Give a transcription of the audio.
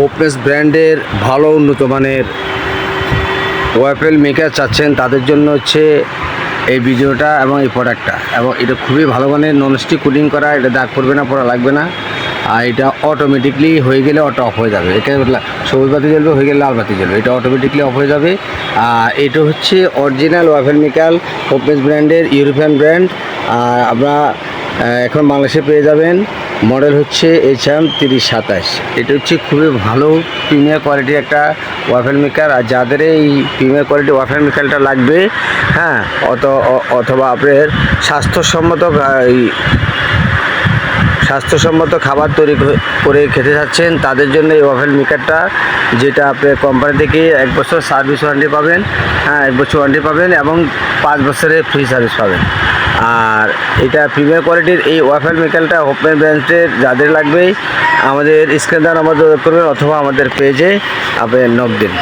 হোপনেস ব্র্যান্ডের ভালো উন্নত মানের ওয়াফেল মেকার চাচ্ছেন তাদের জন্য হচ্ছে এই ভিডিওটা এবং এই প্রোডাক্টটা। এবং এটা খুবই ভালো মানের ননস্টিক কুলিং করা, এটা দাগ পড়বে না, পড়া লাগবে না। আর এটা অটোমেটিকলি হয়ে গেলে অটো অফ হয়ে যাবে। এটা সবুজ বাতি জ্বলবে, হয়ে গেলে লাল বাতি জ্বলবে, এটা অটোমেটিকলি অফ হয়ে যাবে। আর এটা হচ্ছে অরিজিনাল ওয়াফেল মেকার হোপনেস ব্র্যান্ডের, ইউরোপিয়ান ব্র্যান্ড। আর আপনারা এখন বাংলাদেশে পেয়ে যাবেন। মডেল হচ্ছে HM3027। এটা হচ্ছে খুবই ভালো প্রিমিয়ার কোয়ালিটির একটা ওয়াফেল মেকার। আর যাদের এই প্রিমিয়ার কোয়ালিটির ওয়াফেল মেকারটা লাগবে, হ্যাঁ, অথবা আপনার স্বাস্থ্যসম্মত খাবার তৈরি করে খেতে চাচ্ছেন তাদের জন্য এই ওয়াফেল মেকারটা, যেটা আপনি কোম্পানি থেকে 1 বছর সার্ভিস ওয়ারেন্টি পাবেন। হ্যাঁ, 1 বছর ওয়ারেন্টি পাবেন এবং 5 বছরের ফ্রি সার্ভিস পাবেন। আর এটা প্রিমিয়ার কোয়ালিটির এই ওয়াফেল মেকারটা হোপনেস ব্র্যান্ডের যাদের লাগবে আমাদের স্ক্রিনে দেওয়া নাম্বার যোগাযোগ করবেন অথবা আমাদের পেজে আপনি নক দিন।